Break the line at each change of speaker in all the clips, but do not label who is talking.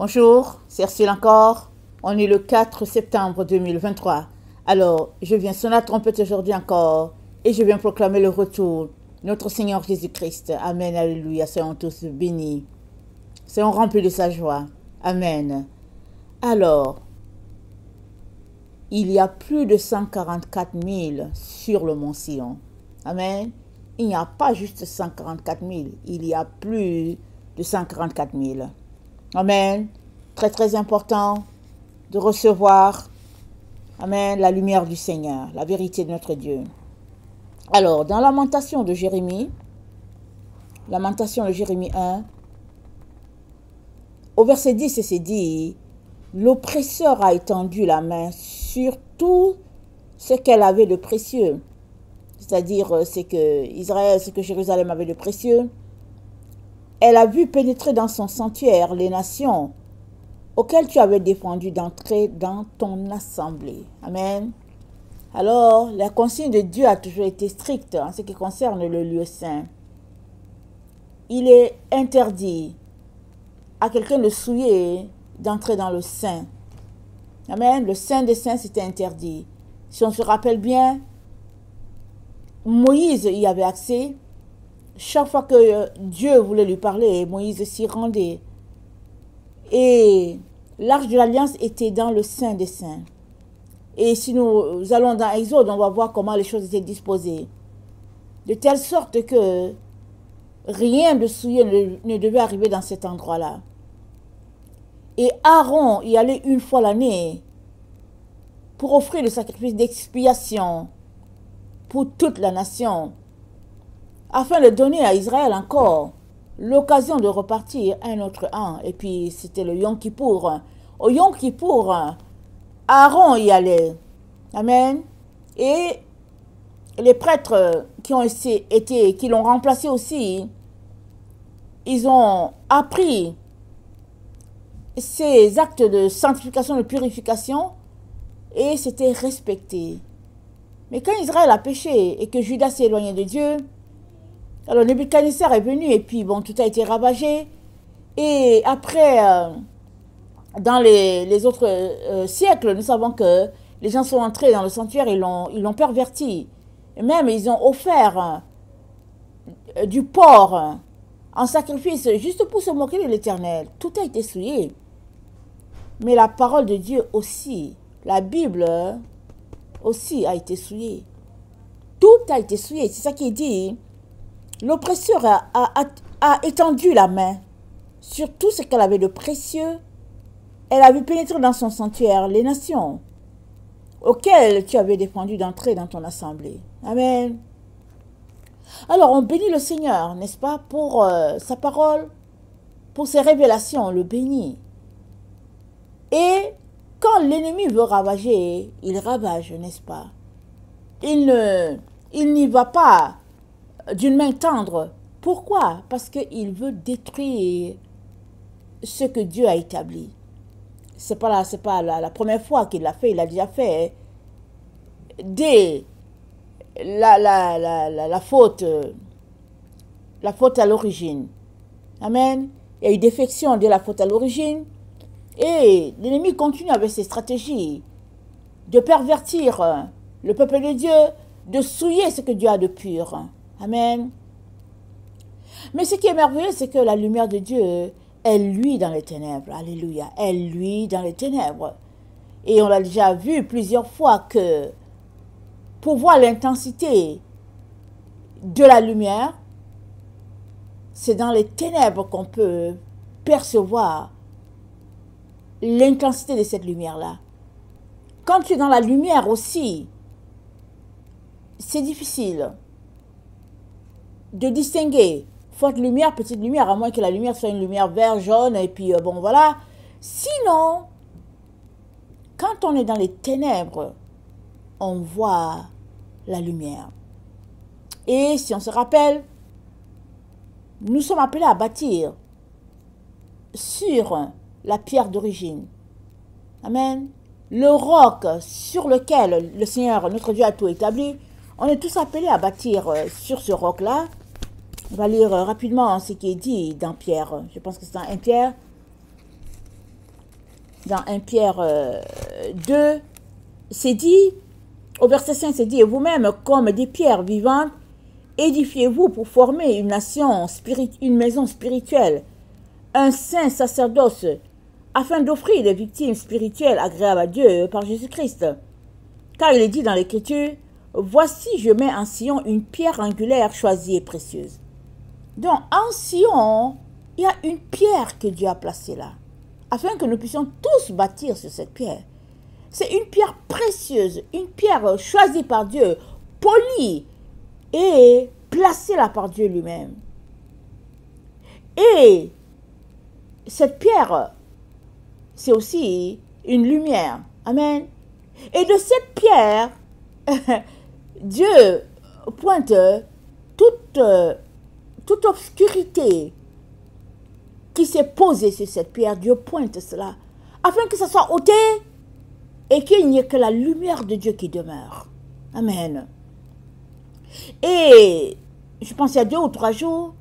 Bonjour, c'est Ursule encore. On est le 4 septembre 2023. Alors, je viens sonner la trompette aujourd'hui encore et je viens proclamer le retour de notre Seigneur Jésus-Christ. Amen, alléluia. Soyons tous bénis. Soyons remplis de sa joie. Amen. Alors, il y a plus de 144 000 sur le mont Sion. Amen. Il n'y a pas juste 144 000, il y a plus de 144 000. Amen. Très très important de recevoir, amen, la lumière du Seigneur, la vérité de notre Dieu. Alors, dans Lamentation de Jérémie 1, au verset 10, c'est dit, l'oppresseur a étendu la main sur tout ce qu'elle avait de précieux. C'est-à-dire, c'est que Israël, ce que Jérusalem avait de précieux. Elle a vu pénétrer dans son sanctuaire les nations auxquelles tu avais défendu d'entrer dans ton assemblée. Amen. Alors, la consigne de Dieu a toujours été stricte en ce qui concerne le lieu saint. Il est interdit à quelqu'un de souiller d'entrer dans le saint. Amen. Le saint des saints, c'était interdit. Si on se rappelle bien, Moïse y avait accès. Chaque fois que Dieu voulait lui parler, Moïse s'y rendait. Et l'arche de l'alliance était dans le Saint des Saints. Et si nous allons dans Exode, on va voir comment les choses étaient disposées. De telle sorte que rien de souillé ne devait arriver dans cet endroit-là. Et Aaron y allait une fois l'année pour offrir le sacrifice d'expiation pour toute la nation, afin de donner à Israël encore l'occasion de repartir un autre an. Et puis, c'était le Yom Kippour. Au Yom Kippour, Aaron y allait. Amen. Et les prêtres qui l'ont remplacé aussi, ils ont appris ces actes de sanctification, de purification, et c'était respecté. Mais quand Israël a péché et que Judas s'est éloigné de Dieu, alors Nebuchadnezzar est venu et puis bon, tout a été ravagé. Et après, dans les autres siècles, nous savons que les gens sont entrés dans le sanctuaire, ils l'ont perverti. Et même, ils ont offert du porc en sacrifice juste pour se moquer de l'Éternel. Tout a été souillé. Mais la parole de Dieu aussi, la Bible aussi a été souillée. Tout a été souillé. C'est ça qui est dit. L'oppresseur a étendu la main sur tout ce qu'elle avait de précieux. Elle a vu pénétrer dans son sanctuaire les nations auxquelles tu avais défendu d'entrer dans ton assemblée. Amen. Alors, on bénit le Seigneur, n'est-ce pas, pour sa parole, pour ses révélations, on le bénit. Et quand l'ennemi veut ravager, il ravage, n'est-ce pas? Il n'y va pas d'une main tendre. Pourquoi? Parce qu'il veut détruire ce que Dieu a établi. C'est pas la première fois qu'il l'a fait, il l'a déjà fait. Dès la faute à l'origine. Amen. Il y a eu défection dès la faute à l'origine. Et l'ennemi continue avec ses stratégies de pervertir le peuple de Dieu, de souiller ce que Dieu a de pur. Amen. Mais ce qui est merveilleux, c'est que la lumière de Dieu, elle luit dans les ténèbres. Alléluia. Elle luit dans les ténèbres. Et on l'a déjà vu plusieurs fois que pour voir l'intensité de la lumière, c'est dans les ténèbres qu'on peut percevoir l'intensité de cette lumière-là. Quand tu es dans la lumière aussi, c'est difficile de distinguer forte lumière, petite lumière, à moins que la lumière soit une lumière vert, jaune, et puis bon voilà. Sinon, quand on est dans les ténèbres, on voit la lumière. Et si on se rappelle, nous sommes appelés à bâtir sur la pierre d'origine. Amen. Le roc sur lequel le Seigneur, notre Dieu, a tout établi, on est tous appelés à bâtir sur ce roc-là. On va lire rapidement ce qui est dit dans Pierre. Je pense que c'est dans 1 Pierre. dans 1 Pierre 2, c'est dit, au verset 5, c'est dit, et vous-même, comme des pierres vivantes, édifiez-vous pour former une nation, une maison spirituelle, un saint sacerdoce, afin d'offrir des victimes spirituelles agréables à Dieu par Jésus-Christ. Car il est dit dans l'Écriture, voici je mets en Sion une pierre angulaire choisie et précieuse. Donc en Sion, il y a une pierre que Dieu a placée là, afin que nous puissions tous bâtir sur cette pierre. C'est une pierre précieuse, une pierre choisie par Dieu, polie et placée là par Dieu lui-même. Et cette pierre, c'est aussi une lumière. Amen. Et de cette pierre, Dieu pointe toute obscurité qui s'est posée sur cette pierre. Dieu pointe cela, afin que ça soit ôté et qu'il n'y ait que la lumière de Dieu qui demeure. Amen. Et je pense il y a 2 ou 3 jours,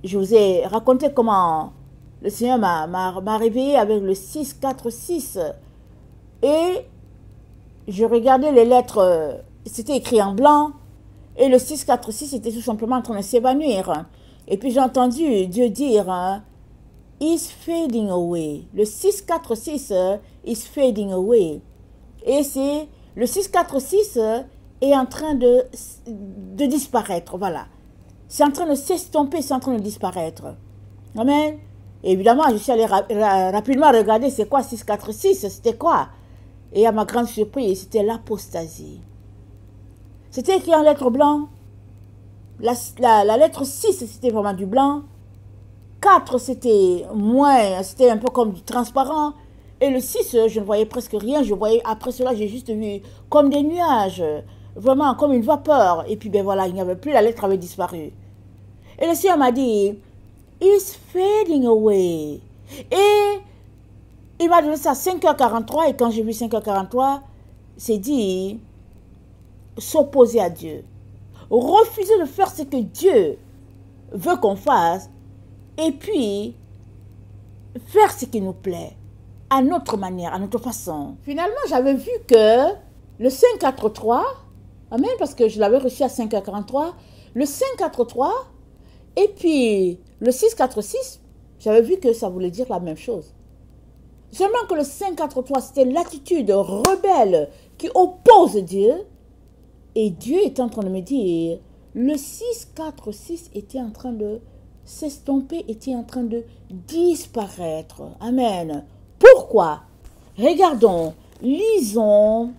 je vous ai raconté comment le Seigneur m'a réveillé avec le 6, 4, 6. Et je regardais les lettres, c'était écrit en blanc. Et le 6, 4, 6 était tout simplement en train de s'évanouir. Et puis j'ai entendu Dieu dire, is fading away. Le 6, 4, 6 is fading away. Et c'est le 6, 4, 6 est en train de disparaître. Voilà. C'est en train de s'estomper, c'est en train de disparaître. Amen. Et évidemment, je suis allée rapidement regarder c'est quoi 6, 4, 6, c'était quoi. Et à ma grande surprise, c'était l'apostasie. C'était écrit en lettres blanches. La lettre 6, c'était vraiment du blanc. 4, c'était moins, c'était un peu comme du transparent. Et le 6, je ne voyais presque rien. Je voyais, après cela, j'ai juste vu comme des nuages, vraiment comme une vapeur. Et puis, ben voilà, il n'y avait plus, la lettre avait disparu. Et le Seigneur m'a dit, it's fading away. Et il m'a donné ça à 5h43. Et quand j'ai vu 5h43, c'est dit, s'opposer à Dieu. Refuser de faire ce que Dieu veut qu'on fasse. Et puis, faire ce qui nous plaît. À notre manière, à notre façon. Finalement, j'avais vu que le 543, amen, parce que je l'avais reçu à 5h43, le 543, et puis le 646, j'avais vu que ça voulait dire la même chose. Seulement que le 543, c'était l'attitude rebelle qui oppose Dieu. Et Dieu était en train de me dire, le 646 était en train de s'estomper, était en train de disparaître. Amen. Pourquoi? Regardons, lisons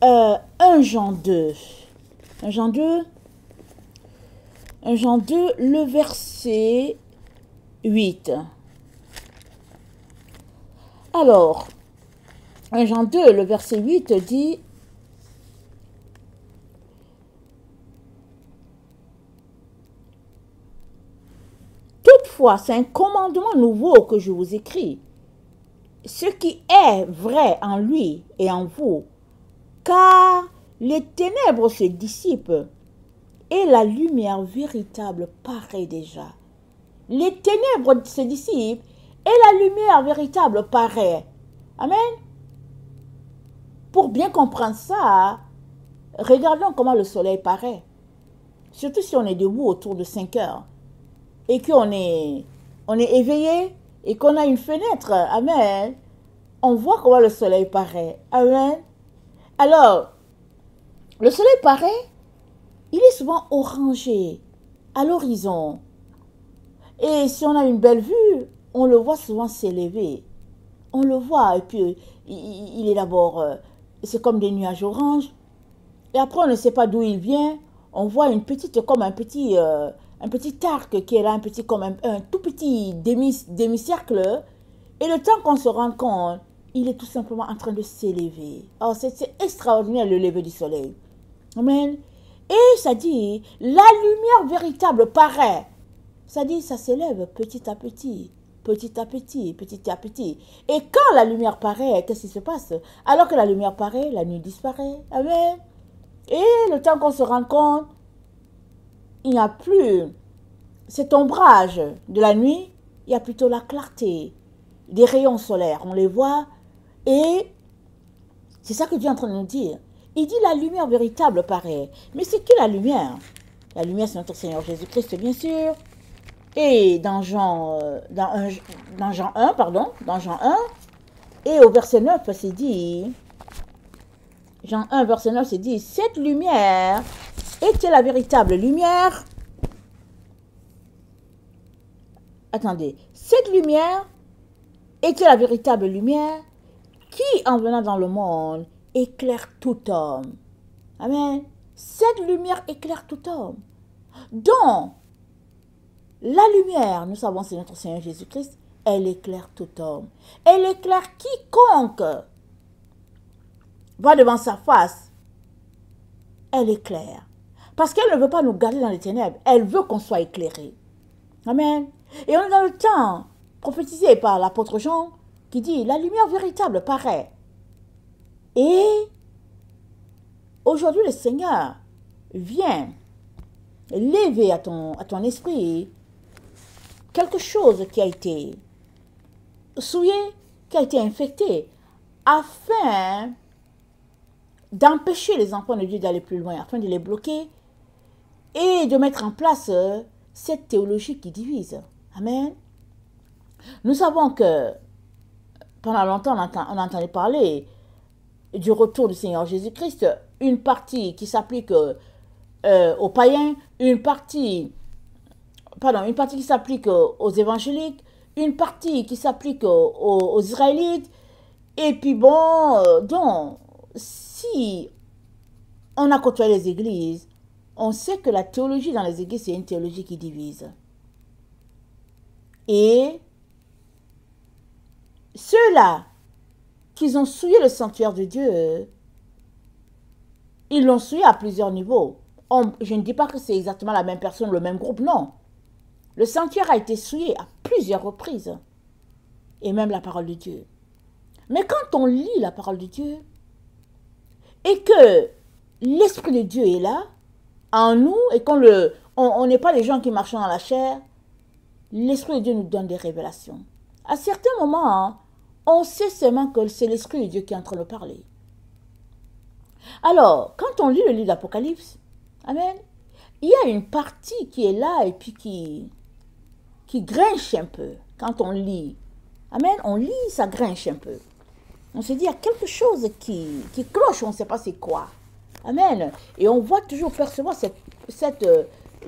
1 Jean 2. 1 Jean 2, 1 Jean 2, le verset 8. Alors, 1 Jean 2, le verset 8 dit, toutefois, c'est un commandement nouveau que je vous écris, ce qui est vrai en lui et en vous, car les ténèbres se dissipent et la lumière véritable paraît déjà. Les ténèbres se dissipent et la lumière véritable paraît. Amen. Pour bien comprendre ça, regardons comment le soleil paraît. Surtout si on est debout autour de 5 heures et qu'on est éveillé et qu'on a une fenêtre. Amen. On voit comment le soleil paraît. Amen. Alors, le soleil paraît, il est souvent orangé à l'horizon. Et si on a une belle vue, on le voit souvent s'élever. On le voit et puis il est d'abord, c'est comme des nuages oranges. Et après on ne sait pas d'où il vient. On voit une petite, comme un petit arc qui est là, un petit, comme un tout petit demi-cercle. Et le temps qu'on se rend compte, il est tout simplement en train de s'élever. Alors c'est extraordinaire le lever du soleil. Amen. Et ça dit, la lumière véritable paraît. Ça dit, ça s'élève petit à petit, petit à petit, petit à petit. Et quand la lumière paraît, qu'est-ce qui se passe? Alors que la lumière paraît, la nuit disparaît. Amen. Et le temps qu'on se rend compte, il n'y a plus cet ombrage de la nuit, il y a plutôt la clarté. des rayons solaires, on les voit, et c'est ça que Dieu est en train de nous dire. Il dit la lumière véritable paraît. Mais c'est qui la lumière? La lumière, c'est notre Seigneur Jésus-Christ, bien sûr. Et dans Jean 1, et au verset 9, c'est dit, Jean 1, verset 9, c'est dit, cette lumière était la véritable lumière. Attendez, cette lumière était la véritable lumière qui, en venant dans le monde, éclaire tout homme. Amen. Cette lumière éclaire tout homme. Donc, la lumière, nous savons, c'est notre Seigneur Jésus-Christ, elle éclaire tout homme. Elle éclaire quiconque va devant sa face. Elle éclaire. Parce qu'elle ne veut pas nous garder dans les ténèbres. Elle veut qu'on soit éclairé. Amen. Et on est dans le temps prophétisé par l'apôtre Jean qui dit, la lumière véritable paraît. Et aujourd'hui, le Seigneur vient lever à ton esprit quelque chose qui a été souillé, qui a été infecté, afin d'empêcher les enfants de Dieu d'aller plus loin, afin de les bloquer et de mettre en place cette théologie qui divise. Amen. Nous savons que pendant longtemps, on entendait parler du retour du Seigneur Jésus-Christ, une partie qui s'applique aux païens, une partie qui s'applique aux évangéliques, une partie qui s'applique aux Israélites. Et puis bon, donc, si on a côtoyé les églises, on sait que la théologie dans les églises, c'est une théologie qui divise. Et ceux-là qui ont souillé le sanctuaire de Dieu, ils l'ont souillé à plusieurs niveaux. Je ne dis pas que c'est exactement la même personne, le même groupe, non. Le sanctuaire a été souillé à plusieurs reprises. Et même la parole de Dieu. Mais quand on lit la parole de Dieu, et que l'Esprit de Dieu est là, en nous, et qu'on n'est pas les gens qui marchent dans la chair, l'Esprit de Dieu nous donne des révélations. À certains moments, on sait seulement que c'est l'Esprit de Dieu qui est en train de parler. Alors, quand on lit le livre d'Apocalypse, amen, il y a une partie qui est là et puis qui grinche un peu. Quand on lit, amen, on lit, ça grinche un peu. On se dit, il y a quelque chose qui cloche, on ne sait pas c'est quoi. Amen. Et on voit toujours percevoir cette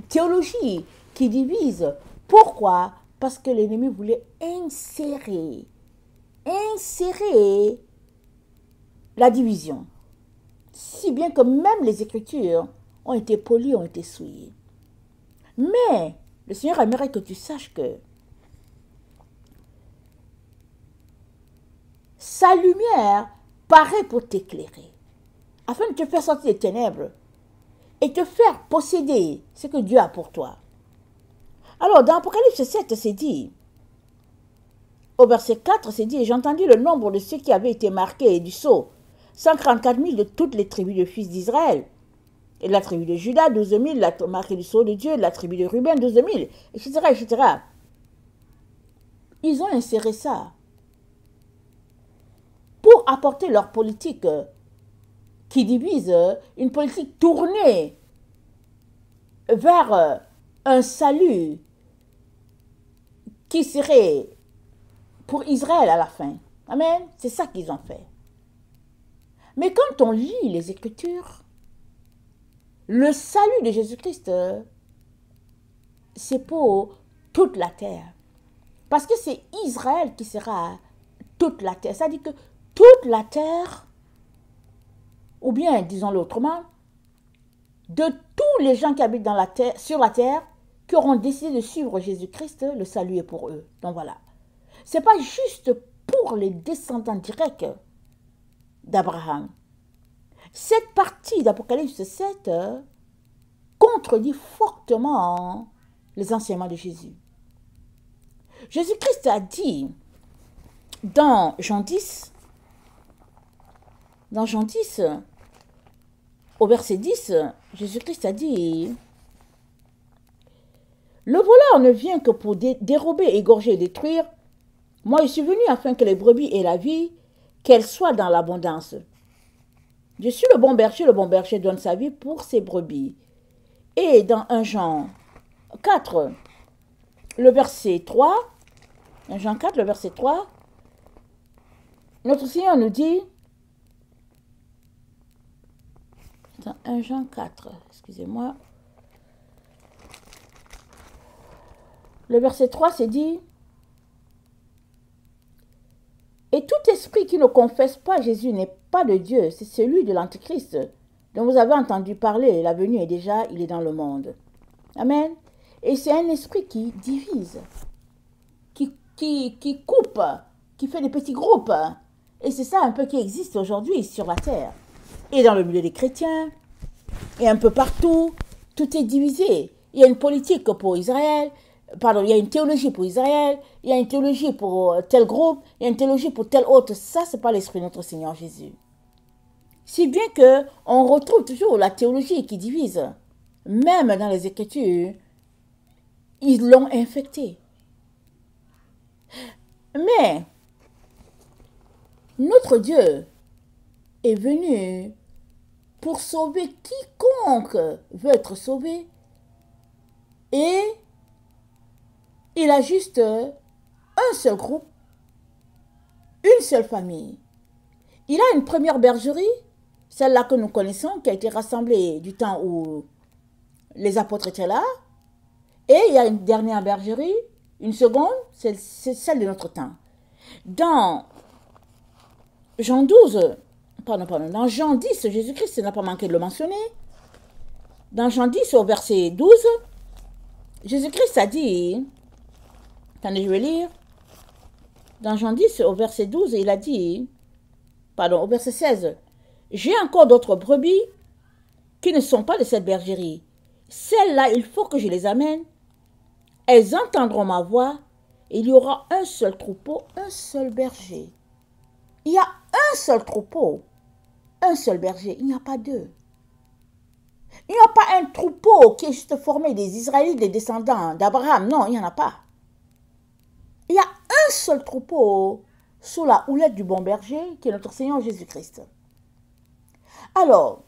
théologie qui divise. Pourquoi? Parce que l'ennemi voulait insérer la division. Si bien que même les Écritures ont été polies, ont été souillées. Mais le Seigneur aimerait que tu saches que sa lumière paraît pour t'éclairer, afin de te faire sortir des ténèbres et te faire posséder ce que Dieu a pour toi. Alors, dans Apocalypse 7, c'est dit, au verset 4, c'est dit, j'ai entendu le nombre de ceux qui avaient été marqués du sceau, 134 000 de toutes les tribus de fils d'Israël. Et de la tribu de Juda, 12 000, la marquée du sceau de Dieu, de la tribu de Ruben, 12 000, etc., etc. Ils ont inséré ça pour apporter leur politique qui divise, une politique tournée vers un salut qui serait pour Israël à la fin. Amen. C'est ça qu'ils ont fait. Mais quand on lit les Écritures, le salut de Jésus-Christ, c'est pour toute la terre. Parce que c'est Israël qui sera toute la terre. C'est-à-dire que toute la terre, ou bien, disons-le autrement, de tous les gens qui habitent dans la terre, sur la terre, qui auront décidé de suivre Jésus-Christ, le salut est pour eux. Donc voilà. Ce n'est pas juste pour les descendants directs d'Abraham. Cette partie d'Apocalypse 7 contredit fortement les enseignements de Jésus. Jésus-Christ a dit dans Jean 10, au verset 10, Jésus-Christ a dit, le voleur ne vient que pour dérober, égorger et détruire. Moi, je suis venu afin que les brebis aient la vie, qu'elles soient dans l'abondance. Je suis le bon berger donne sa vie pour ses brebis. Et dans 1 Jean 4, le verset 3, 1 Jean 4, le verset 3, notre Seigneur nous dit, dans 1 Jean 4, excusez-moi, le verset 3, c'est dit, et tout esprit qui ne confesse pas Jésus n'est pas de Dieu, c'est celui de l'Antichrist, dont vous avez entendu parler, la venue est déjà, il est dans le monde. Amen. Et c'est un esprit qui divise, qui coupe, qui fait des petits groupes. Et c'est ça un peu qui existe aujourd'hui sur la terre. Et dans le milieu des chrétiens, et un peu partout, tout est divisé. Il y a une politique pour Israël, pardon, il y a une théologie pour Israël, il y a une théologie pour tel groupe, il y a une théologie pour tel autre. Ça, c'est pas l'esprit de notre Seigneur Jésus. Si bien que on retrouve toujours la théologie qui divise. Même dans les Écritures, ils l'ont infecté. Mais notre Dieu est venu pour sauver quiconque veut être sauvé. Et il a juste un seul groupe, une seule famille. Il a une première bergerie, celle-là que nous connaissons, qui a été rassemblée du temps où les apôtres étaient là. Et il y a une dernière bergerie, une seconde, c'est celle de notre temps. Dans Jean 12, dans Jean 10, Jésus-Christ n'a pas manqué de le mentionner. Dans Jean 10, au verset 12, Jésus-Christ a dit, attendez, je vais lire. Dans Jean 10, au verset 12, il a dit, au verset 16, j'ai encore d'autres brebis qui ne sont pas de cette bergerie. Celles-là, il faut que je les amène. Elles entendront ma voix. Il y aura un seul troupeau, un seul berger. Il y a un seul troupeau, un seul berger. Il n'y a pas deux. Il n'y a pas un troupeau qui est juste formé des Israélites, des descendants d'Abraham. Non, il n'y en a pas. Il y a un seul troupeau sous la houlette du bon berger qui est notre Seigneur Jésus-Christ. Alors,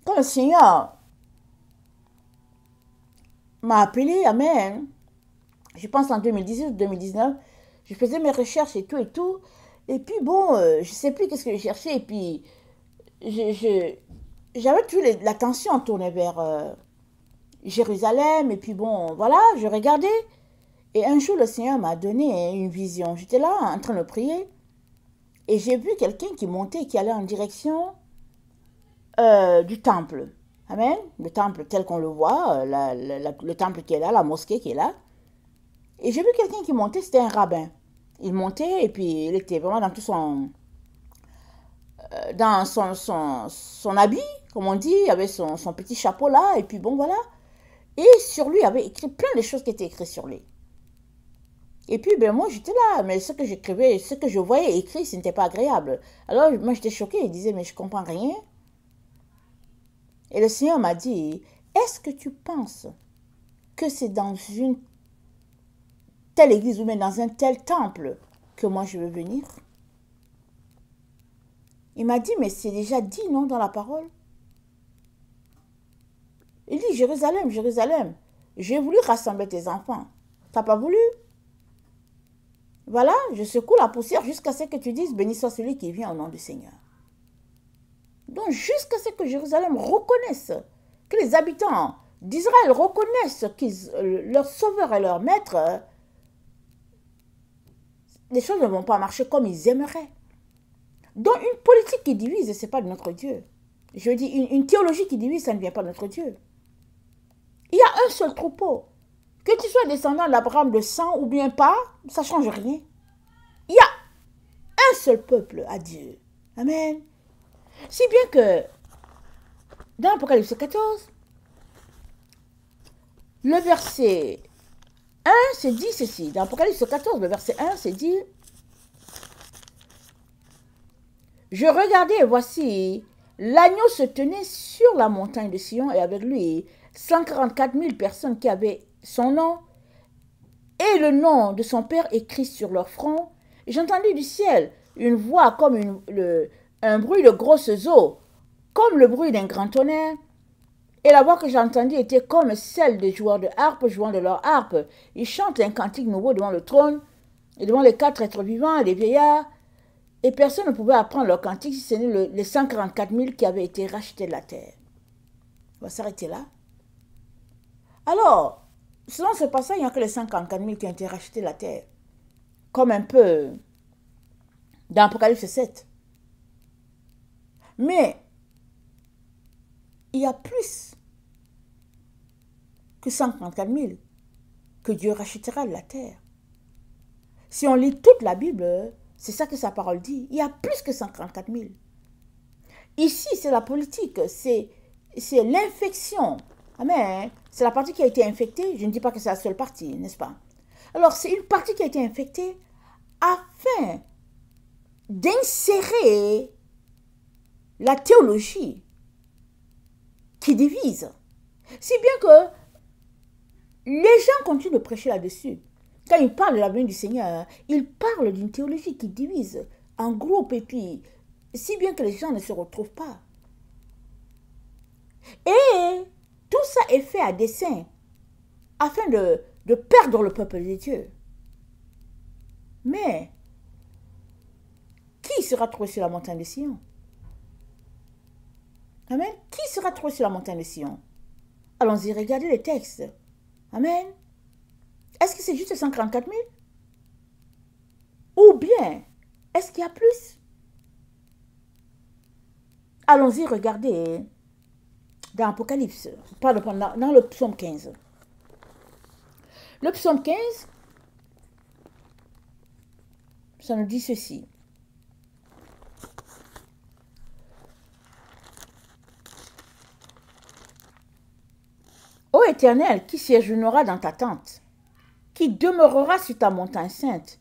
quand le Seigneur m'a appelé, amen, je pense en 2018 ou 2019, je faisais mes recherches et tout, et puis bon, je ne sais plus qu'est-ce que je cherchais, et puis j'avais toujours l'attention tournée vers Jérusalem, et puis bon, voilà, je regardais, et un jour le Seigneur m'a donné une vision. J'étais là en train de prier, et j'ai vu quelqu'un qui montait, qui allait en direction du temple. Amen. Le temple tel qu'on le voit, le temple qui est là, la mosquée qui est là. Et j'ai vu quelqu'un qui montait, c'était un rabbin. Il montait et puis il était vraiment dans tout son habit, comme on dit, il avait son petit chapeau là, et puis bon voilà. Et sur lui, il avait écrit plein de choses qui étaient écrites sur lui. Et puis ben moi j'étais là, mais ce que j'écrivais, ce que je voyais écrit, ce n'était pas agréable. Alors moi j'étais choquée, il disait mais je comprends rien. Et le Seigneur m'a dit, est-ce que tu penses que c'est dans une telle église ou même dans un tel temple que moi je veux venir? Il m'a dit, mais c'est déjà dit, non, dans la parole? Il dit, Jérusalem, Jérusalem, j'ai voulu rassembler tes enfants. T'as pas voulu? Voilà, je secoue la poussière jusqu'à ce que tu dises, béni soit celui qui vient au nom du Seigneur. Donc, jusqu'à ce que Jérusalem reconnaisse, que les habitants d'Israël reconnaissent qu'ils, leur sauveur et leur maître, les choses ne vont pas marcher comme ils aimeraient. Donc, une politique qui divise, ce n'est pas de notre Dieu. Je dis, une théologie qui divise, ça ne vient pas de notre Dieu. Il y a un seul troupeau. Que tu sois descendant d'Abraham de sang ou bien pas, ça ne change rien. Il y a un seul peuple à Dieu. Amen. Si bien que, dans l'Apocalypse 14, le verset 1, c'est dit ceci. Dans l'Apocalypse 14, le verset 1, c'est dit, je regardais et voici, l'agneau se tenait sur la montagne de Sion et avec lui 144 000 personnes qui avaient son nom et le nom de son père écrit sur leur front. Et j'entendis du ciel une voix comme un bruit de grosses eaux, comme le bruit d'un grand tonnerre. Et la voix que j'ai entendue était comme celle des joueurs de harpe jouant de leur harpe. Ils chantent un cantique nouveau devant le trône et devant les 4 êtres vivants et les vieillards. Et personne ne pouvait apprendre leur cantique si ce n'est les 144 000 qui avaient été rachetés de la terre. On va s'arrêter là. Alors, selon ce passage, il n'y a que les 144 000 qui ont été rachetés de la terre. Comme un peu dans Apocalypse 7. Mais il y a plus que 144 000 que Dieu rachètera de la terre. Si on lit toute la Bible, c'est ça que sa parole dit. Il y a plus que 144 000. Ici, c'est la politique, c'est l'infection. Amen. C'est la partie qui a été infectée. Je ne dis pas que c'est la seule partie, n'est-ce pas? Alors, c'est une partie qui a été infectée afin d'insérer la théologie qui divise. Si bien que les gens continuent de prêcher là-dessus. Quand ils parlent de la venue du Seigneur, ils parlent d'une théologie qui divise en groupe et puis, si bien que les gens ne se retrouvent pas. Et tout ça est fait à dessein, afin de perdre le peuple de Dieu. Mais, qui sera trouvé sur la montagne de Sion? Amen. Qui sera trouvé sur la montagne de Sion? Allons-y, regardez les textes. Amen. Est-ce que c'est juste 144 000? Ou bien, est-ce qu'il y a plus? Allons-y, regardez dans Apocalypse, pardon, dans le psaume 15. Le psaume 15, ça nous dit ceci. Ô Éternel, qui séjournera dans ta tente, qui demeurera sur ta montagne sainte,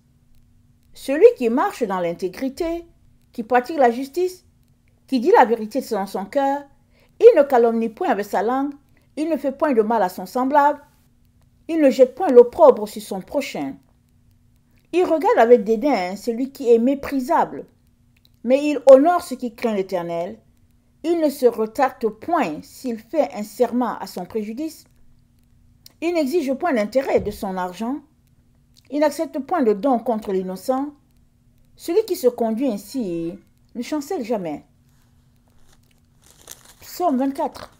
celui qui marche dans l'intégrité, qui pratique la justice, qui dit la vérité selon son cœur, il ne calomnie point avec sa langue, il ne fait point de mal à son semblable, il ne jette point l'opprobre sur son prochain. Il regarde avec dédain celui qui est méprisable, mais il honore ceux qui craignent l'Éternel. Il ne se retracte point s'il fait un serment à son préjudice. Il n'exige point d'intérêt de son argent. Il n'accepte point de don contre l'innocent. Celui qui se conduit ainsi ne chancelle jamais. Psaume 24.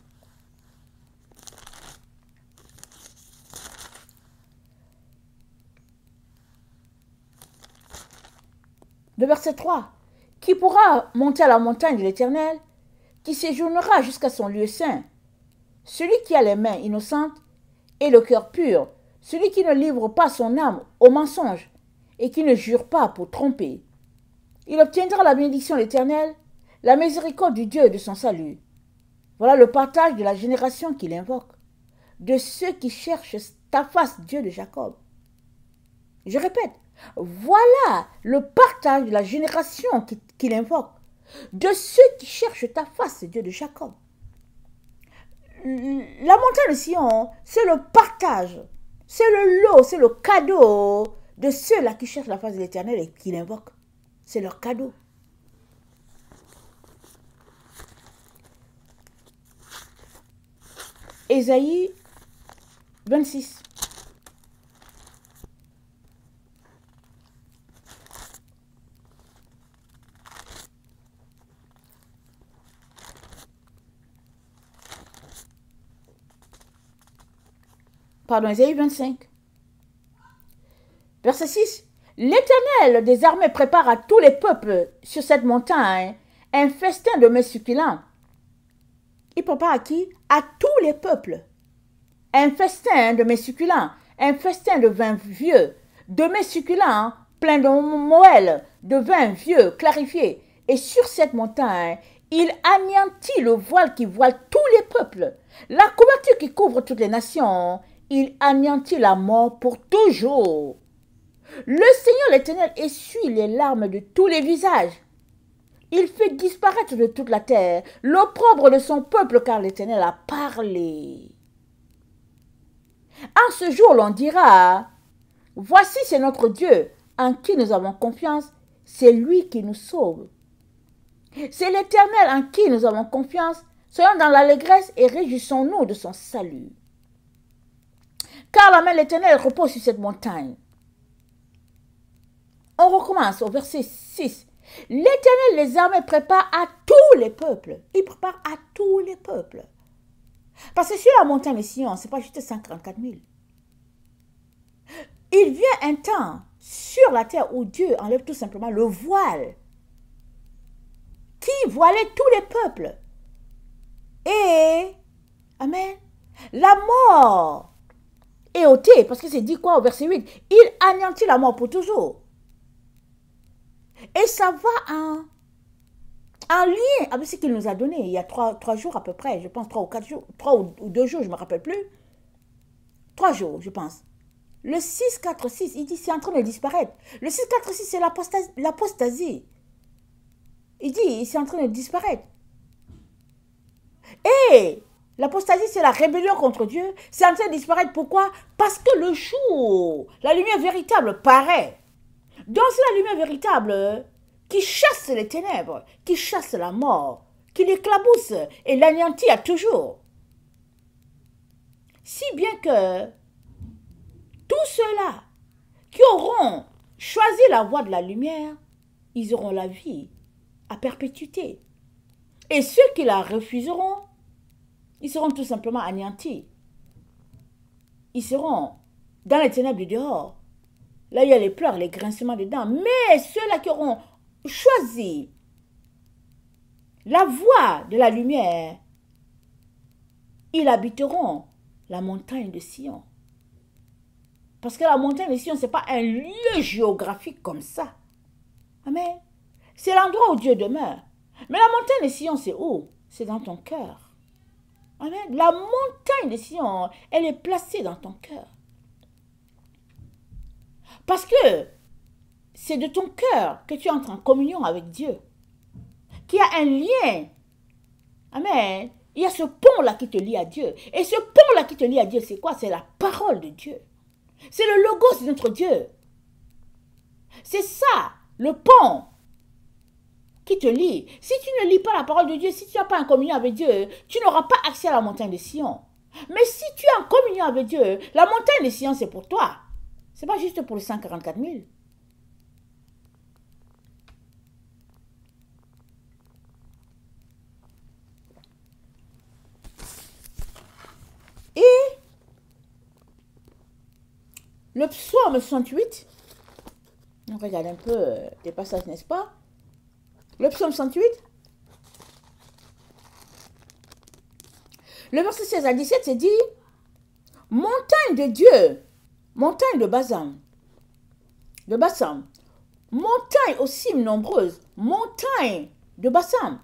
Le verset 3. Qui pourra monter à la montagne de l'Éternel, qui séjournera jusqu'à son lieu saint? Celui qui a les mains innocentes et le cœur pur, celui qui ne livre pas son âme au mensonge et qui ne jure pas pour tromper. Il obtiendra la bénédiction de l'Éternel, la miséricorde du Dieu de son salut. Voilà le partage de la génération qu'il invoque, de ceux qui cherchent ta face, Dieu de Jacob. Je répète, voilà le partage de la génération qu'il invoque, de ceux qui cherchent ta face, Dieu de Jacob. La montagne de Sion, c'est le partage, c'est le lot, c'est le cadeau de ceux-là qui cherchent la face de l'Éternel et qui l'invoquent. C'est leur cadeau. Ésaïe 26. Pardon, Ésaïe 25. Verset 6. L'Éternel des armées prépare à tous les peuples sur cette montagne un festin de mets succulents. Il prépare à qui? À tous les peuples. Un festin de mets succulents, un festin de vin vieux, de mets succulents plein de moelle, de vin vieux clarifié. Et sur cette montagne, il anéantit le voile qui voile tous les peuples, la couverture qui couvre toutes les nations. Il anéantit la mort pour toujours. Le Seigneur l'Éternel essuie les larmes de tous les visages. Il fait disparaître de toute la terre l'opprobre de son peuple, car l'Éternel a parlé. En ce jour, l'on dira, Voici, c'est notre Dieu, en qui nous avons confiance. C'est lui qui nous sauve. C'est l'Éternel en qui nous avons confiance. Soyons dans l'allégresse et réjouissons-nous de son salut. Car la main de l'Éternel repose sur cette montagne. On recommence au verset 6. L'Éternel les armées prépare à tous les peuples. Il prépare à tous les peuples. Parce que sur la montagne de Sion, ce n'est pas juste 144 000. Il vient un temps sur la terre où Dieu enlève tout simplement le voile qui voilait tous les peuples. Et, amen, la mort est ôtée. Parce que c'est dit quoi au verset 8? Il anéantit la mort pour toujours. Et ça va en lien avec ce qu'il nous a donné il y a 3 jours à peu près, je pense 3 ou 4 jours, 3 ou 2 jours, je ne me rappelle plus. 3 jours, je pense. Le 646, il dit c'est en train de disparaître. Le 646, c'est l'apostasie. Il dit c'est en train de disparaître. Et l'apostasie, c'est la rébellion contre Dieu. C'est en train de disparaître. Pourquoi? Parce que le jour, la lumière véritable paraît. Donc c'est la lumière véritable qui chasse les ténèbres, qui chasse la mort, qui l'éclabousse et l'anéantit à toujours. Si bien que tous ceux-là qui auront choisi la voie de la lumière, ils auront la vie à perpétuité. Et ceux qui la refuseront, ils seront tout simplement anéantis. Ils seront dans les ténèbres du dehors. Là, il y a les pleurs, les grincements des dents. Mais ceux-là qui auront choisi la voie de la lumière, ils habiteront la montagne de Sion. Parce que la montagne de Sion, ce n'est pas un lieu géographique comme ça. Amen. C'est l'endroit où Dieu demeure. Mais la montagne de Sion, c'est où? C'est dans ton cœur. Amen. La montagne de Sion, elle est placée dans ton cœur. Parce que c'est de ton cœur que tu entres en communion avec Dieu. Qu'il y a un lien. Amen. Il y a ce pont-là qui te lie à Dieu. Et ce pont-là qui te lie à Dieu, c'est quoi? C'est la parole de Dieu. C'est le logos de notre Dieu. C'est ça, le pont qui te lie. Si tu ne lis pas la parole de Dieu, si tu n'as pas en communion avec Dieu, tu n'auras pas accès à la montagne de Sion. Mais si tu es en communion avec Dieu, la montagne de Sion, c'est pour toi. Ce n'est pas juste pour les 144 000. Et le psaume 68, on regarde un peu des passages, n'est-ce pas? Le psaume 68, le verset 16 à 17, c'est dit « Montagne de Dieu, montagne de Bassam, montagne aux cimes nombreuses, montagne de Bassam.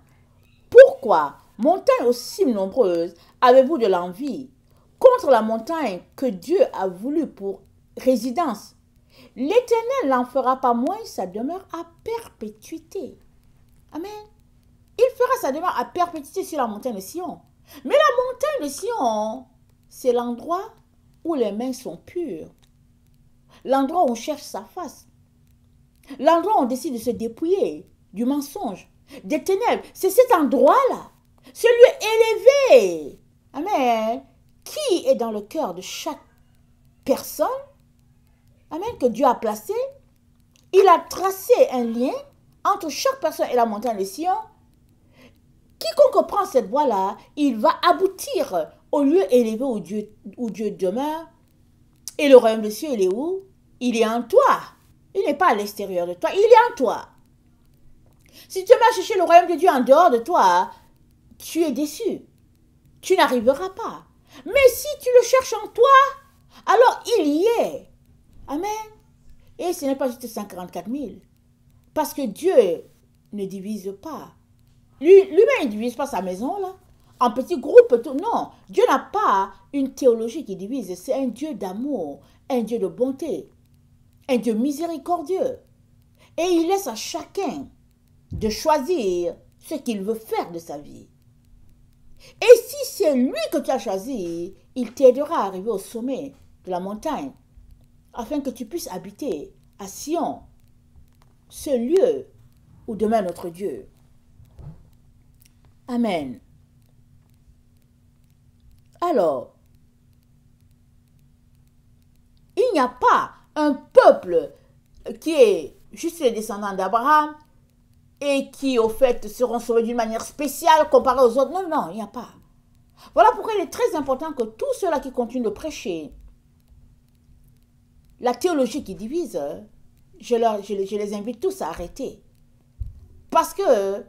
Pourquoi, montagne aux cimes nombreuses, avez-vous de l'envie contre la montagne que Dieu a voulu pour résidence? L'Éternel n'en fera pas moins sa demeure à perpétuité. » Amen. Il fera sa demeure à perpétuité sur la montagne de Sion. Mais la montagne de Sion, c'est l'endroit où les mains sont pures. L'endroit où on cherche sa face. L'endroit où on décide de se dépouiller du mensonge, des ténèbres. C'est cet endroit-là, ce lieu élevé. Amen. Qui est dans le cœur de chaque personne. Amen. Que Dieu a placé. Il a tracé un lien entre chaque personne et la montagne de Sion. Quiconque prend cette voie-là, il va aboutir au lieu élevé où Dieu demeure. Et le royaume des cieux, il est où? Il est en toi. Il n'est pas à l'extérieur de toi, il est en toi. Si tu vas chercher le royaume de Dieu en dehors de toi, tu es déçu. Tu n'arriveras pas. Mais si tu le cherches en toi, alors il y est. Amen. Et ce n'est pas juste 144 000. Parce que Dieu ne divise pas. Lui-même, il ne divise pas sa maison, là. En petits groupes, tout. Non. Dieu n'a pas une théologie qui divise. C'est un Dieu d'amour, un Dieu de bonté, un Dieu miséricordieux. Et il laisse à chacun de choisir ce qu'il veut faire de sa vie. Et si c'est lui que tu as choisi, il t'aidera à arriver au sommet de la montagne. afin que tu puisses habiter à Sion, ce lieu où demeure notre Dieu. Amen. Alors, il n'y a pas un peuple qui est juste les descendants d'Abraham et qui, au fait, seront sauvés d'une manière spéciale comparée aux autres. Non, non, il n'y a pas. Voilà pourquoi il est très important que tous ceux-là qui continuent de prêcher la théologie qui divise, je les invite tous à arrêter. Parce que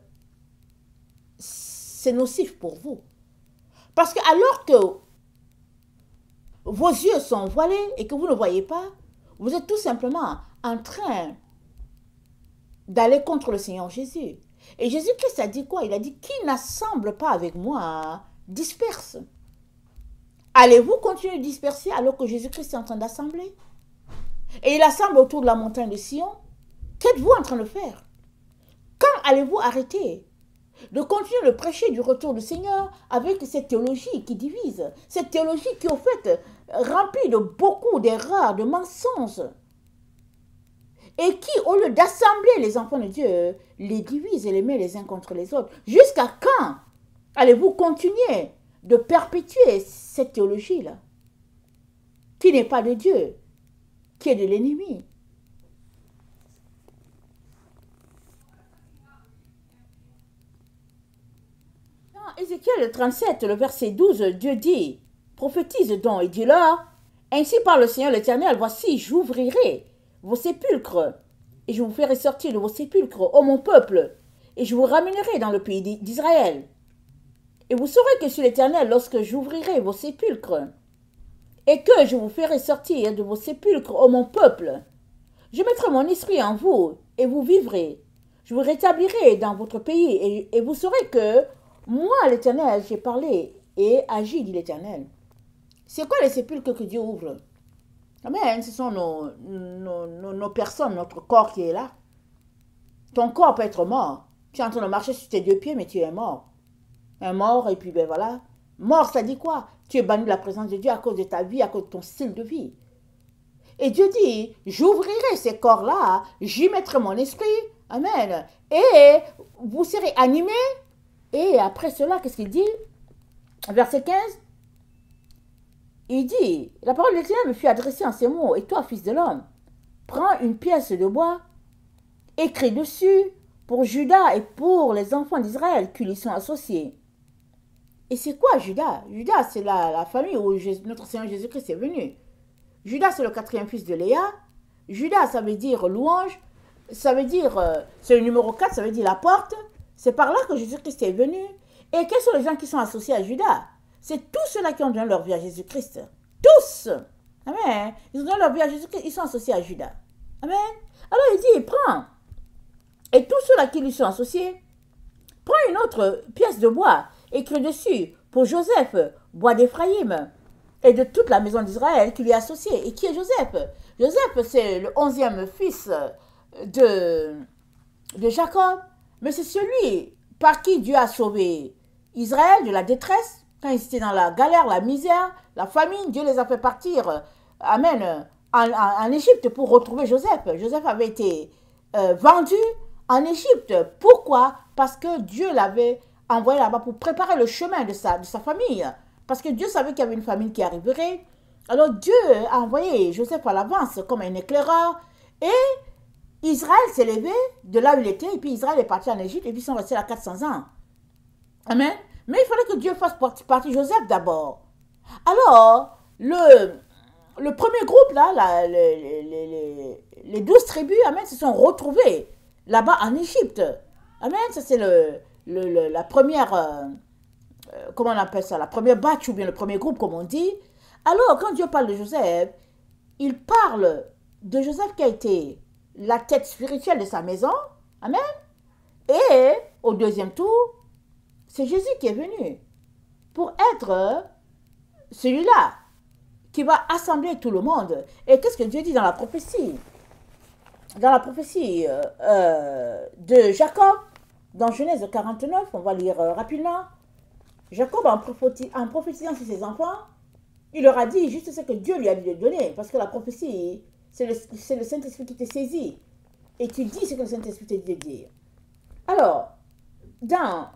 c'est nocif pour vous. Parce que alors que vos yeux sont voilés et que vous ne voyez pas, vous êtes tout simplement en train d'aller contre le Seigneur Jésus. Et Jésus-Christ a dit quoi? Il a dit, qui n'assemble pas avec moi, disperse. Allez-vous continuer de disperser alors que Jésus-Christ est en train d'assembler? Et il assemble autour de la montagne de Sion. Qu'êtes-vous en train de faire? Quand allez-vous arrêter de continuer de prêcher du retour du Seigneur avec cette théologie qui divise? Cette théologie qui, au fait, remplie de beaucoup d'erreurs, de mensonges. Et qui, au lieu d'assembler les enfants de Dieu, les divise et les met les uns contre les autres. Jusqu'à quand allez-vous continuer de perpétuer cette théologie-là, qui n'est pas de Dieu, qui est de l'ennemi? Dans Ézéchiel 37, le verset 12, Dieu dit, prophétise donc et dis-leur, ainsi parle le Seigneur l'Éternel, voici, j'ouvrirai vos sépulcres, et je vous ferai sortir de vos sépulcres, ô mon peuple, et je vous ramènerai dans le pays d'Israël. Et vous saurez que je suis l'Éternel lorsque j'ouvrirai vos sépulcres, et que je vous ferai sortir de vos sépulcres, ô mon peuple. Je mettrai mon esprit en vous, et vous vivrez. Je vous rétablirai dans votre pays, et vous saurez que moi, l'Éternel, j'ai parlé et agi, dit l'Éternel. C'est quoi les sépulcres que Dieu ouvre? Amen, ce sont nos personnes, notre corps qui est là. Ton corps peut être mort. Tu es en train de marcher sur tes deux pieds, mais tu es mort. Un mort, et puis ben voilà. Mort, ça dit quoi? Tu es banni de la présence de Dieu à cause de ta vie, à cause de ton style de vie. Et Dieu dit, j'ouvrirai ces corps-là, j'y mettrai mon esprit. Amen. Et vous serez animés. Et après cela, qu'est-ce qu'il dit? Verset 15. Il dit, la parole de l'Éternel me fut adressée en ces mots, et toi, fils de l'homme, prends une pièce de bois, écris dessus pour Juda et pour les enfants d'Israël qui lui sont associés. Et c'est quoi Juda? Juda, c'est la famille où notre Seigneur Jésus-Christ est venu. Juda, c'est le quatrième fils de Léa. Juda, ça veut dire louange, ça veut dire, c'est le numéro 4, ça veut dire la porte. C'est par là que Jésus-Christ est venu. Et quels sont les gens qui sont associés à Juda? C'est tous ceux-là qui ont donné leur vie à Jésus-Christ. Tous! Amen. Ils ont donné leur vie à Jésus-Christ, ils sont associés à Judas. Amen. Alors il dit, prends. Et tous ceux-là qui lui sont associés, prends une autre pièce de bois, écrit dessus, pour Joseph, bois d'Éphraïm, et de toute la maison d'Israël qui lui est associée. Et qui est Joseph? Joseph, c'est le 11e fils de Jacob, mais c'est celui par qui Dieu a sauvé Israël de la détresse. Quand ils étaient dans la galère, la misère, la famine, Dieu les a fait partir, amen, en Égypte pour retrouver Joseph. Joseph avait été vendu en Égypte. Pourquoi? Parce que Dieu l'avait envoyé là-bas pour préparer le chemin de sa famille. Parce que Dieu savait qu'il y avait une famine qui arriverait. Alors Dieu a envoyé Joseph à l'avance comme un éclaireur. Et Israël s'est levé de là où il était. Et puis Israël est parti en Égypte. Et puis ils sont restés là 400 ans. Amen. Mais il fallait que Dieu fasse partie Joseph d'abord. Alors, le premier groupe, là, les 12 tribus, amen, se sont retrouvés là-bas en Égypte. Amen, ça c'est la première, comment on appelle ça, la première batch ou bien le premier groupe, comme on dit. Alors, quand Dieu parle de Joseph, il parle de Joseph qui a été la tête spirituelle de sa maison. Amen. Et au deuxième tour, c'est Jésus qui est venu pour être celui-là qui va assembler tout le monde. Et qu'est-ce que Dieu dit dans la prophétie? Dans la prophétie de Jacob, dans Genèse 49, on va lire rapidement. Jacob, en prophétisant sur ses enfants, il leur a dit juste ce que Dieu lui a dit de donner. Parce que la prophétie C'est le Saint-Esprit qui te saisit. Et tu dis ce que le Saint-Esprit te dit de dire. Alors, dans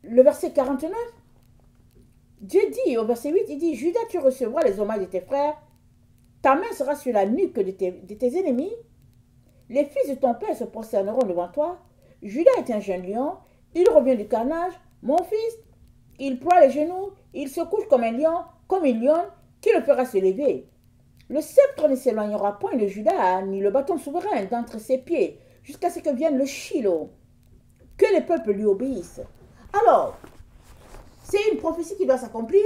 le verset 49, Dieu dit au verset 8, il dit, Judas, tu recevras les hommages de tes frères, ta main sera sur la nuque de tes ennemis, les fils de ton père se prosterneront devant toi. Judas est un jeune lion, il revient du carnage, mon fils, il ploie les genoux, il se couche comme un lion, comme une lionne, qui le fera se lever. Le sceptre ne s'éloignera point de Judas, ni le bâton souverain d'entre ses pieds, jusqu'à ce que vienne le Shiloh, que les peuples lui obéissent. Alors, c'est une prophétie qui doit s'accomplir.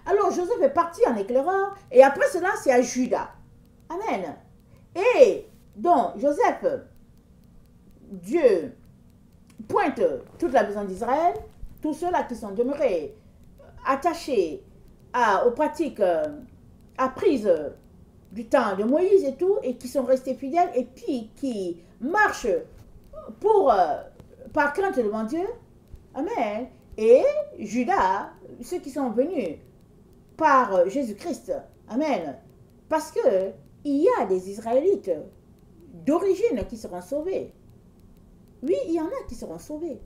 Alors Joseph est parti en éclaireur, et après cela, c'est à Judas. Amen. Et donc, Joseph, Dieu pointe toute la maison d'Israël, tous ceux-là qui sont demeurés attachés aux pratiques apprises du temps de Moïse et tout, et qui sont restés fidèles, et puis qui marchent par crainte devant Dieu. Amen. Et Judas, ceux qui sont venus par Jésus-Christ. Amen. Parce que il y a des Israélites d'origine qui seront sauvés. Oui, il y en a qui seront sauvés.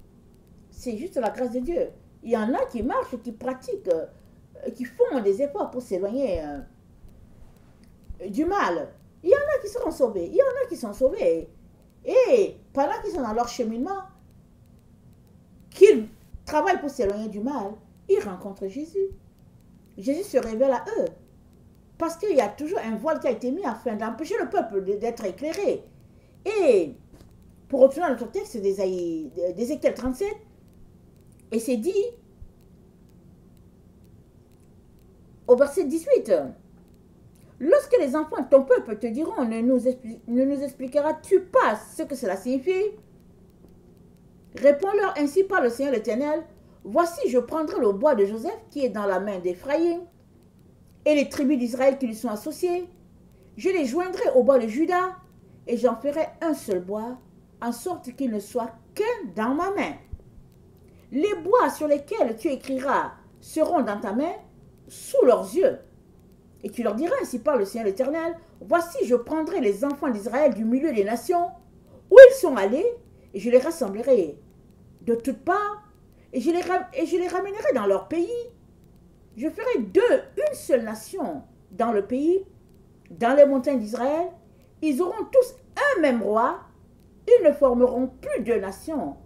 C'est juste la grâce de Dieu. Il y en a qui marchent, qui pratiquent, qui font des efforts pour s'éloigner du mal. Il y en a qui seront sauvés. Il y en a qui sont sauvés. Et pendant qu'ils sont dans leur cheminement, qu'ils travaillent pour s'éloigner du mal, ils rencontrent Jésus. Jésus se révèle à eux. Parce qu'il y a toujours un voile qui a été mis afin d'empêcher le peuple d'être éclairé. Et pour retourner à notre texte d'Ézéchiel 37, et c'est dit au verset 18, lorsque les enfants de ton peuple te diront, ne nous expliqueras-tu pas ce que cela signifie? Réponds-leur ainsi par le Seigneur l'Éternel, voici je prendrai le bois de Joseph qui est dans la main d'Éphraïm et les tribus d'Israël qui lui sont associées, je les joindrai au bois de Juda et j'en ferai un seul bois, en sorte qu'il ne soit qu'un dans ma main. Les bois sur lesquels tu écriras seront dans ta main, sous leurs yeux. Et tu leur diras ainsi par le Seigneur l'Éternel, voici je prendrai les enfants d'Israël du milieu des nations, où ils sont allés, et je les rassemblerai de toutes parts, et je les ramènerai dans leur pays. Je ferai d'eux une seule nation dans le pays, dans les montagnes d'Israël. Ils auront tous un même roi. Ils ne formeront plus deux nations.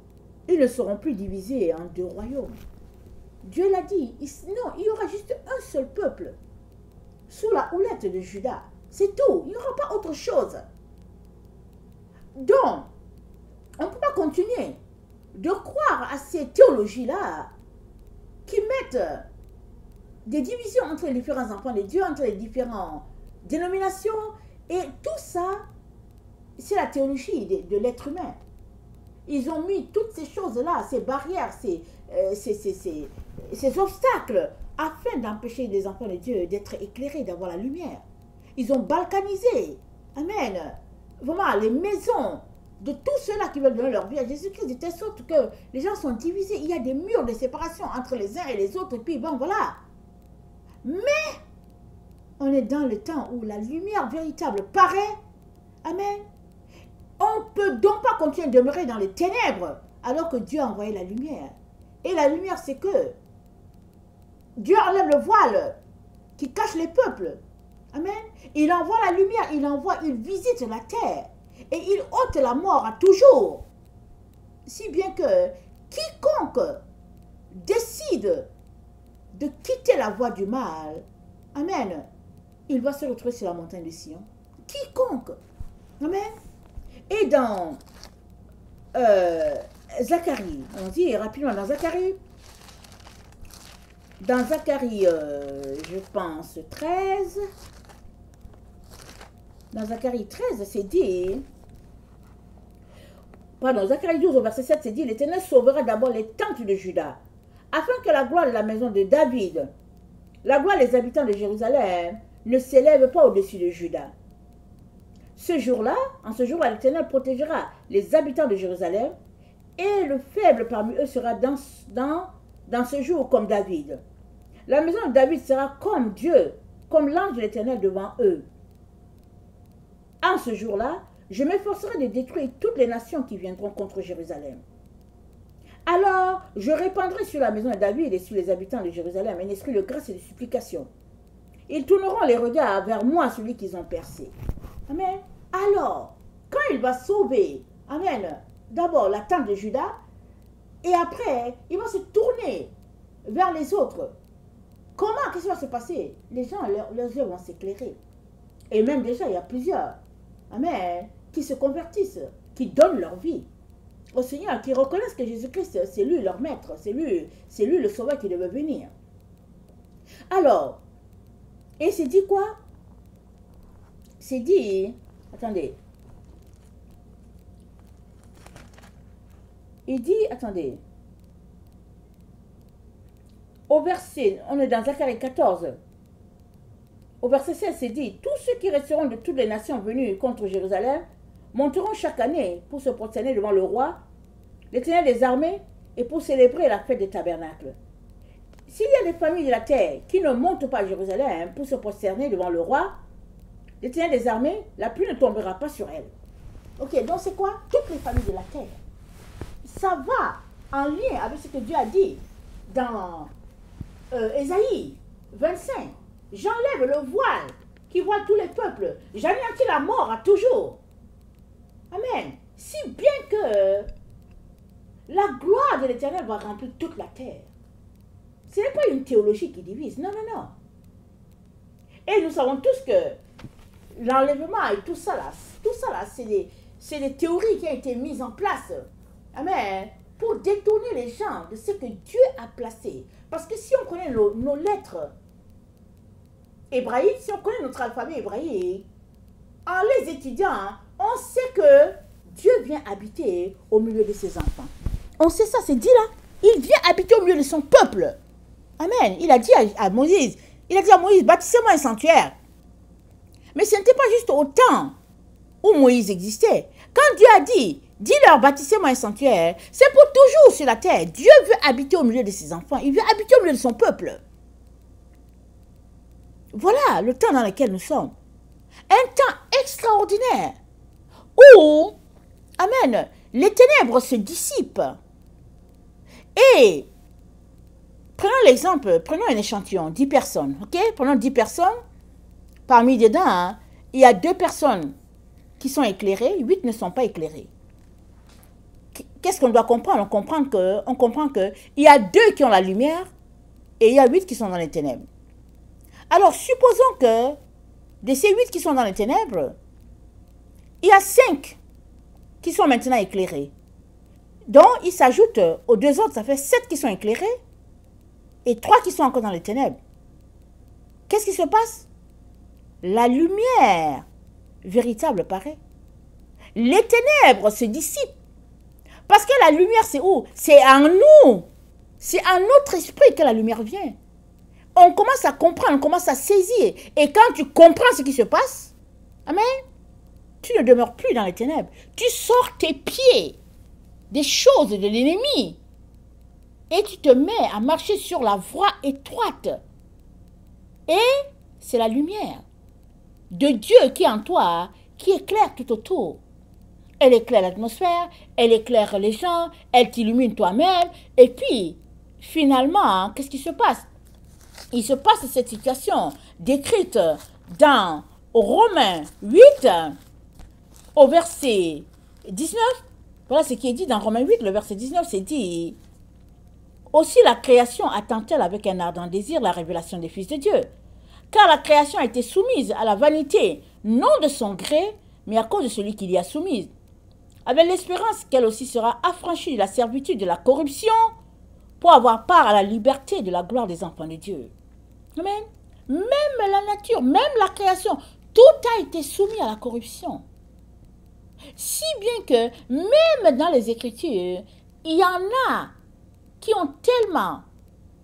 Ils ne seront plus divisés en deux royaumes. Dieu l'a dit. Non, il y aura juste un seul peuple sous la houlette de Juda. C'est tout. Il n'y aura pas autre chose. Donc, on ne peut pas continuer de croire à ces théologies-là qui mettent des divisions entre les différents enfants de Dieu, entre les différentes dénominations, et tout ça, c'est la théologie de l'être humain. Ils ont mis toutes ces choses-là, ces barrières, ces obstacles, afin d'empêcher les enfants de Dieu d'être éclairés, d'avoir la lumière. Ils ont balkanisé, amen, vraiment les maisons de tous ceux-là qui veulent donner leur vie à Jésus-Christ, de telle sorte que les gens sont divisés. Il y a des murs de séparation entre les uns et les autres, et puis bon, voilà. Mais on est dans le temps où la lumière véritable paraît. Amen. On ne peut donc pas continuer de demeurer dans les ténèbres alors que Dieu a envoyé la lumière. Et la lumière, c'est que Dieu enlève le voile qui cache les peuples. Amen. Il envoie la lumière, il visite la terre et il ôte la mort à toujours. Si bien que quiconque décide de quitter la voie du mal, amen, il va se retrouver sur la montagne de Sion. Quiconque. Amen. Et dans Zacharie, on dit rapidement dans Zacharie, je pense 13, dans Zacharie 13, c'est dit, pardon, Zacharie 12 au verset 7, c'est dit, l'Éternel sauvera d'abord les tentes de Juda, afin que la gloire de la maison de David, la gloire des habitants de Jérusalem, ne s'élève pas au-dessus de Juda. En ce jour-là, l'Éternel protégera les habitants de Jérusalem, et le faible parmi eux sera dans ce jour comme David. La maison de David sera comme Dieu, comme l'ange de l'Éternel devant eux. En ce jour-là, je m'efforcerai de détruire toutes les nations qui viendront contre Jérusalem. Alors, je répandrai sur la maison de David et sur les habitants de Jérusalem un esprit de grâce et de supplication. Ils tourneront les regards vers moi, celui qu'ils ont percé. Amen. Alors, quand il va sauver, amen, d'abord la tente de Judas, et après, il va se tourner vers les autres. Comment, qu'est-ce qui va se passer? Les gens, leurs yeux vont s'éclairer. Et même déjà, il y a plusieurs, amen, qui se convertissent, qui donnent leur vie au Seigneur, qui reconnaissent que Jésus-Christ, c'est lui leur maître, c'est lui le sauveur qui devait venir. Alors, et c'est dit quoi? C'est dit, attendez, il dit, attendez, au verset, on est dans Zacharie 14, au verset 16, c'est dit, tous ceux qui resteront de toutes les nations venues contre Jérusalem monteront chaque année pour se prosterner devant le roi, l'Éternel des armées, et pour célébrer la fête des tabernacles. S'il y a des familles de la terre qui ne montent pas à Jérusalem pour se prosterner devant le roi, l'Éternel des armées, la pluie ne tombera pas sur elles. Ok, donc c'est quoi? Toutes les familles de la terre. Ça va en lien avec ce que Dieu a dit dans Ésaïe 25. J'enlève le voile qui voile tous les peuples. J'anéantis la mort à toujours. Amen. Si bien que la gloire de l'Éternel va remplir toute la terre. Ce n'est pas une théologie qui divise. Non, non, non. Et nous savons tous que l'enlèvement et tout ça là, c'est des théories qui ont été mises en place. Amen. Pour détourner les gens de ce que Dieu a placé. Parce que si on connaît nos lettres hébraïques, si on connaît notre alphabet hébraïque, en les étudiant, on sait que Dieu vient habiter au milieu de ses enfants. On sait ça, c'est dit là. Il vient habiter au milieu de son peuple. Amen. Il a dit à Moïse, bâtissez-moi un sanctuaire. Mais ce n'était pas juste au temps où Moïse existait. Quand Dieu a dit, dis-leur, bâtissez-moi un sanctuaire, c'est pour toujours sur la terre. Dieu veut habiter au milieu de ses enfants. Il veut habiter au milieu de son peuple. Voilà le temps dans lequel nous sommes. Un temps extraordinaire où, amen, les ténèbres se dissipent. Et, prenons l'exemple, prenons un échantillon, 10 personnes, ok? Prenons 10 personnes, parmi dedans, hein, il y a 2 personnes qui sont éclairées, 8 ne sont pas éclairées. Qu'est-ce qu'on doit comprendre? On comprend que il y a 2 qui ont la lumière et il y a 8 qui sont dans les ténèbres. Alors, supposons que de ces 8 qui sont dans les ténèbres, il y a 5 qui sont maintenant éclairés. Donc, il s'ajoute aux 2 autres, ça fait 7 qui sont éclairés et 3 qui sont encore dans les ténèbres. Qu'est-ce qui se passe? La lumière véritable paraît. Les ténèbres se dissipent. Parce que la lumière, c'est où? C'est en nous. C'est en notre esprit que la lumière vient. On commence à comprendre, on commence à saisir. Et quand tu comprends ce qui se passe, amen, tu ne demeures plus dans les ténèbres. Tu sors tes pieds des choses de l'ennemi et tu te mets à marcher sur la voie étroite. Et c'est la lumière de Dieu qui est en toi, qui éclaire tout autour. Elle éclaire l'atmosphère, elle éclaire les gens, elle t'illumine toi-même. Et puis, finalement, qu'est-ce qui se passe? Il se passe cette situation décrite dans Romains 8, au verset 19. Voilà ce qui est dit dans Romains 8, le verset 19, c'est dit « Aussi la création attend-elle avec un ardent désir la révélation des fils de Dieu. Car la création a été soumise à la vanité, non de son gré, mais à cause de celui qui l'y a soumise. Avec l'espérance qu'elle aussi sera affranchie de la servitude de la corruption pour avoir part à la liberté de la gloire des enfants de Dieu. » Amen. Même la nature, même la création, tout a été soumis à la corruption. Si bien que même dans les Écritures, il y en a qui ont tellement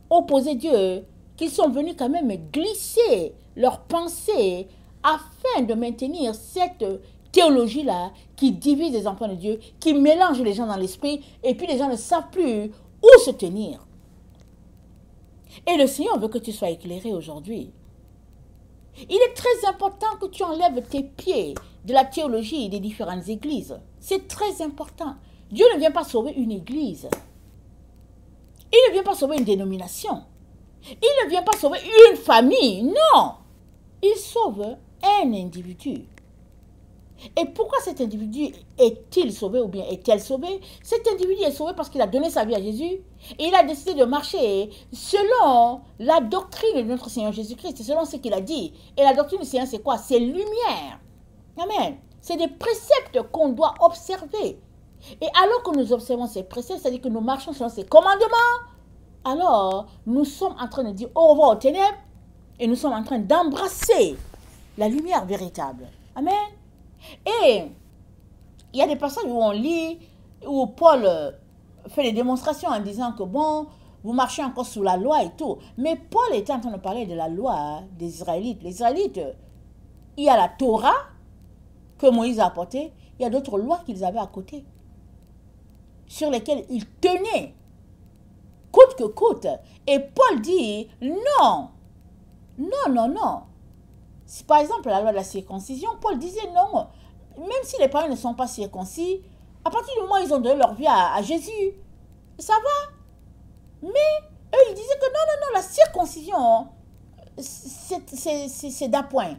opposé Dieu qu'ils sont venus quand même glisser leurs pensées afin de maintenir cette théologie-là qui divise les enfants de Dieu, qui mélange les gens dans l'esprit, et puis les gens ne savent plus où se tenir. Et le Seigneur veut que tu sois éclairé aujourd'hui. Il est très important que tu enlèves tes pieds de la théologie des différentes églises. C'est très important. Dieu ne vient pas sauver une église. Il ne vient pas sauver une dénomination. Il ne vient pas sauver une famille. Non. Il sauve un individu. Et pourquoi cet individu est-il sauvé ou bien est-elle sauvée? Cet individu est sauvé parce qu'il a donné sa vie à Jésus et il a décidé de marcher selon la doctrine de notre Seigneur Jésus-Christ, selon ce qu'il a dit. Et la doctrine du Seigneur, c'est quoi? C'est lumière. Amen. C'est des préceptes qu'on doit observer. Et alors que nous observons ces préceptes, c'est-à-dire que nous marchons selon ces commandements, alors nous sommes en train de dire au revoir aux ténèbres et nous sommes en train d'embrasser la lumière véritable. Amen. Et il y a des passages où on lit, où Paul fait des démonstrations en disant que bon, vous marchez encore sous la loi et tout. Mais Paul était en train de parler de la loi des Israélites. Les Israélites, il y a la Torah que Moïse a apportée, il y a d'autres lois qu'ils avaient à côté, sur lesquelles ils tenaient, coûte que coûte. Et Paul dit, non, non, non, non. Par exemple, la loi de la circoncision, Paul disait non, même si les parents ne sont pas circoncis, à partir du moment où ils ont donné leur vie à Jésus, ça va. Mais eux, ils disaient que non, non, non, la circoncision, c'est d'appoint.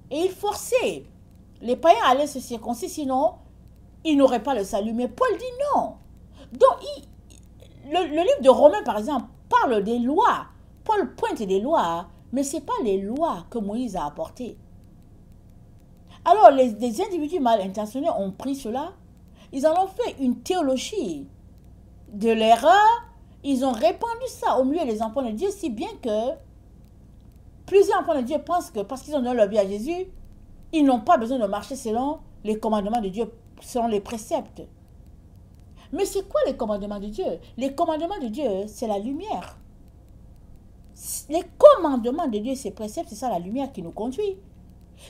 Et ils forçaient les païens à aller se circoncire, sinon, ils n'auraient pas le salut. Mais Paul dit non. Donc, le livre de Romains, par exemple, parle des lois. Paul pointe des lois, mais ce n'est pas les lois que Moïse a apportées. Alors, des individus mal intentionnés ont pris cela, ils en ont fait une théologie de l'erreur, ils ont répandu ça au milieu des enfants de Dieu, si bien que plusieurs enfants de Dieu pensent que parce qu'ils ont donné leur vie à Jésus, ils n'ont pas besoin de marcher selon les commandements de Dieu, selon les préceptes. Mais c'est quoi les commandements de Dieu? Les commandements de Dieu, c'est la lumière. Les commandements de Dieu, ces préceptes, c'est ça la lumière qui nous conduit.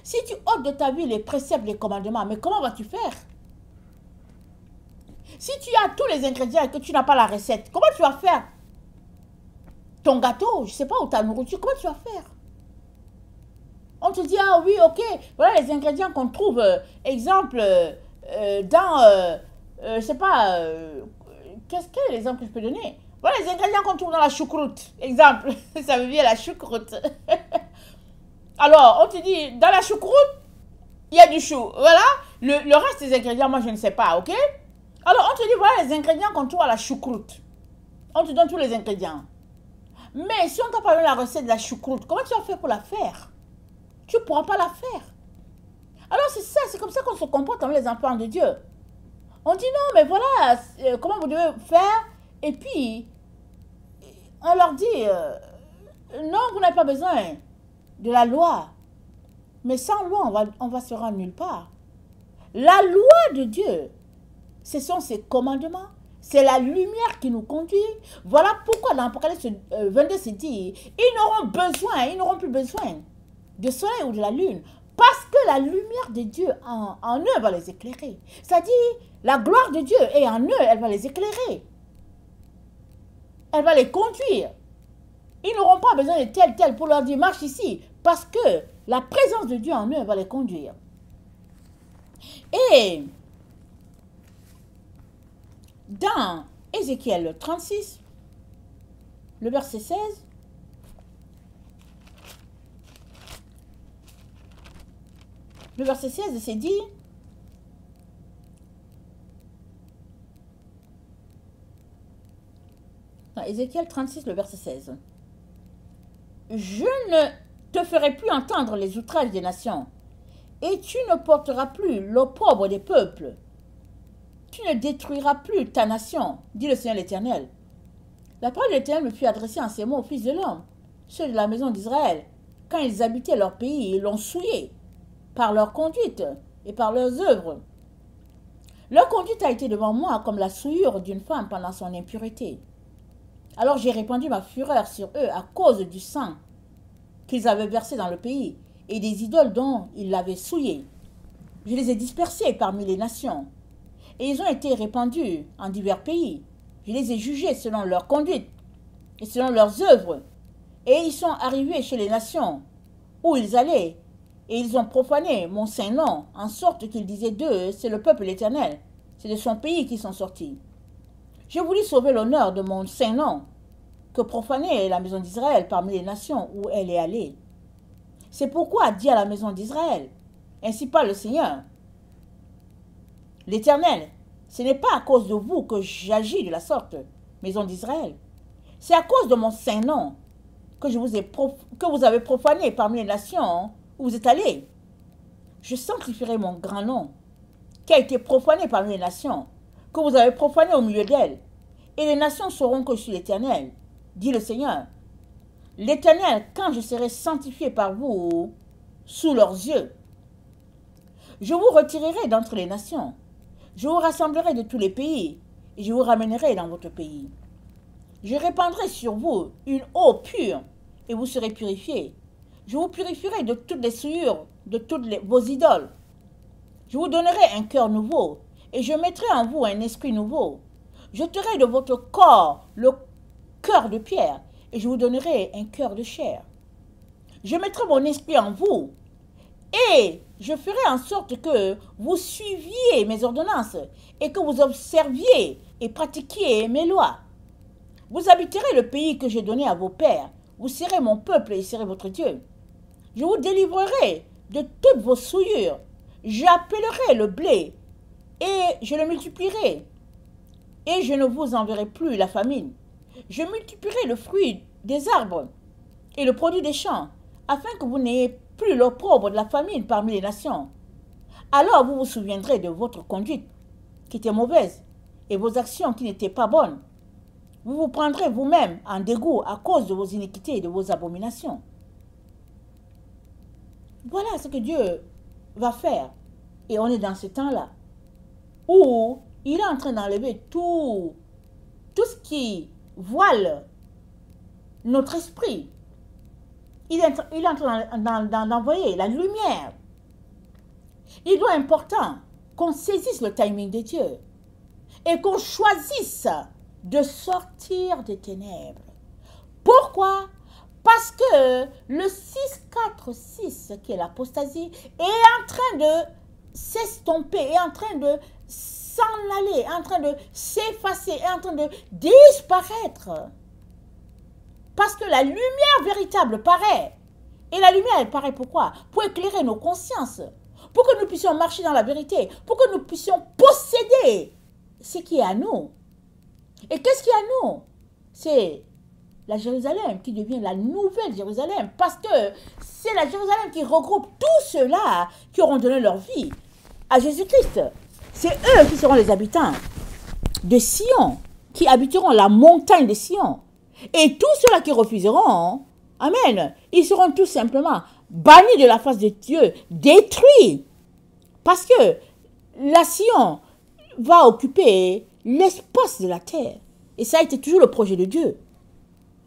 Si tu ôtes de ta vie les préceptes, les commandements, mais comment vas-tu faire? Si tu as tous les ingrédients et que tu n'as pas la recette, comment tu vas faire ton gâteau, je ne sais pas, ou ta nourriture, comment tu vas faire? On te dit, ah oui, ok, voilà les ingrédients qu'on trouve, exemple, dans, je ne sais pas, quel est l'exemple que je peux donner? Voilà les ingrédients qu'on trouve dans la choucroute, exemple, ça veut dire la choucroute. Alors, on te dit, dans la choucroute, il y a du chou, voilà, le reste des ingrédients, moi je ne sais pas, ok? Alors, on te dit, voilà les ingrédients qu'on trouve à la choucroute. On te donne tous les ingrédients. Mais si on t'a pas donné la recette de la choucroute, comment tu vas faire pour la faire? Tu ne pourras pas la faire. Alors, c'est ça, c'est comme ça qu'on se comporte avec les enfants de Dieu. On dit, non, mais voilà, comment vous devez faire? Et puis, on leur dit, non, vous n'avez pas besoin de la loi. Mais sans loi, on va se rendre nulle part. La loi de Dieu, ce sont ses commandements. C'est la lumière qui nous conduit. Voilà pourquoi dans l'Apocalypse 22, c'est dit, ils n'auront plus besoin de soleil ou de la lune. Parce que la lumière de Dieu en eux va les éclairer. C'est-à-dire, la gloire de Dieu est en eux, elle va les éclairer. Elle va les conduire. Ils n'auront pas besoin de tel pour leur dire, marche ici. Parce que la présence de Dieu en eux va les conduire. Et dans Ézéchiel 36, le verset 16, le verset 16, c'est dit, dans Ézéchiel 36, le verset 16, je ne te ferai plus entendre les outrages des nations, et tu ne porteras plus l'opprobre des peuples. Tu ne détruiras plus ta nation, dit le Seigneur l'Éternel. La parole de l'Éternel me fut adressée en ces mots au Fils de l'homme, ceux de la maison d'Israël, quand ils habitaient leur pays, ils l'ont souillé par leur conduite et par leurs œuvres. Leur conduite a été devant moi comme la souillure d'une femme pendant son impureté. Alors j'ai répandu ma fureur sur eux à cause du sang qu'ils avaient versé dans le pays et des idoles dont ils l'avaient souillé. Je les ai dispersés parmi les nations, et ils ont été répandus en divers pays. Je les ai jugés selon leur conduite et selon leurs œuvres, et ils sont arrivés chez les nations où ils allaient, et ils ont profané mon saint nom, en sorte qu'ils disaient d'eux, c'est le peuple l'Éternel, c'est de son pays qu'ils sont sortis. Je voulus sauver l'honneur de mon saint nom, que profanait la maison d'Israël parmi les nations où elle est allée. C'est pourquoi dit à la maison d'Israël, ainsi parle le Seigneur, l'Éternel, ce n'est pas à cause de vous que j'agis de la sorte, maison d'Israël. C'est à cause de mon saint nom que vous avez profané parmi les nations où vous êtes allés. Je sanctifierai mon grand nom, qui a été profané parmi les nations, que vous avez profané au milieu d'elles. Et les nations sauront que je suis l'Éternel, dit le Seigneur. L'Éternel, quand je serai sanctifié par vous sous leurs yeux, je vous retirerai d'entre les nations. Je vous rassemblerai de tous les pays, et je vous ramènerai dans votre pays. Je répandrai sur vous une eau pure, et vous serez purifiés. Je vous purifierai de toutes les souillures, de vos idoles. Je vous donnerai un cœur nouveau, et je mettrai en vous un esprit nouveau. Je t'aurai de votre corps le cœur de pierre, et je vous donnerai un cœur de chair. Je mettrai mon esprit en vous, et je ferai en sorte que vous suiviez mes ordonnances et que vous observiez et pratiquiez mes lois. Vous habiterez le pays que j'ai donné à vos pères. Vous serez mon peuple et je serai votre Dieu. Je vous délivrerai de toutes vos souillures. J'appellerai le blé et je le multiplierai. Et je ne vous enverrai plus la famine. Je multiplierai le fruit des arbres et le produit des champs, afin que vous n'ayez plus l'opprobre de la famine parmi les nations. Alors vous vous souviendrez de votre conduite qui était mauvaise et vos actions qui n'étaient pas bonnes. Vous vous prendrez vous-même en dégoût à cause de vos iniquités et de vos abominations. Voilà ce que Dieu va faire. Et on est dans ce temps-là où il est en train d'enlever tout ce qui voile notre esprit. Il est en train d'envoyer la lumière. Il doit important qu'on saisisse le timing de Dieu et qu'on choisisse de sortir des ténèbres. Pourquoi? Parce que le 646, qui est l'apostasie, est en train de s'estomper, est en train de s'en aller, est en train de s'effacer, est en train de disparaître. Parce que la lumière véritable paraît. Et la lumière, elle paraît pourquoi? Pour éclairer nos consciences. Pour que nous puissions marcher dans la vérité. Pour que nous puissions posséder ce qui est à nous. Et qu'est-ce qui est à nous? C'est la Jérusalem qui devient la nouvelle Jérusalem. Parce que c'est la Jérusalem qui regroupe tous ceux-là qui auront donné leur vie à Jésus-Christ. C'est eux qui seront les habitants de Sion, qui habiteront la montagne de Sion. Et tous ceux-là qui refuseront, amen, ils seront tout simplement bannis de la face de Dieu, détruits. Parce que la Sion va occuper l'espace de la terre. Et ça a été toujours le projet de Dieu.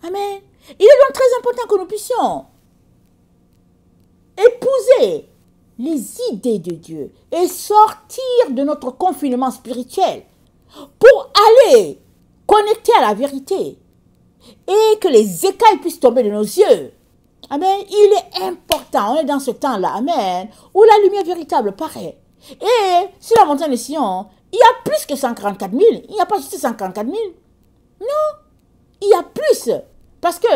Amen. Il est donc très important que nous puissions épouser les idées de Dieu et sortir de notre confinement spirituel pour aller connecter à la vérité et que les écailles puissent tomber de nos yeux. Amen. Il est important, on est dans ce temps-là, amen, où la lumière véritable paraît. Et sur la montagne de Sion, il y a plus que 144 000. Il n'y a pas juste 144 000. Non, il y a plus. Parce que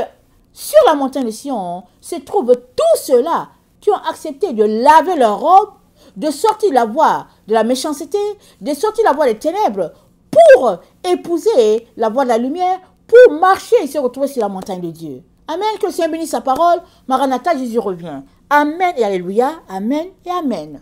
sur la montagne de Sion se trouvent tous ceux-là qui ont accepté de laver leur robe, de sortir de la voie de la méchanceté, de sortir de la voie des ténèbres pour épouser la voie de la lumière, pour marcher et se retrouver sur la montagne de Dieu. Amen. Que le Seigneur bénisse sa parole. Maranatha, Jésus revient. Amen et alléluia. Amen et amen.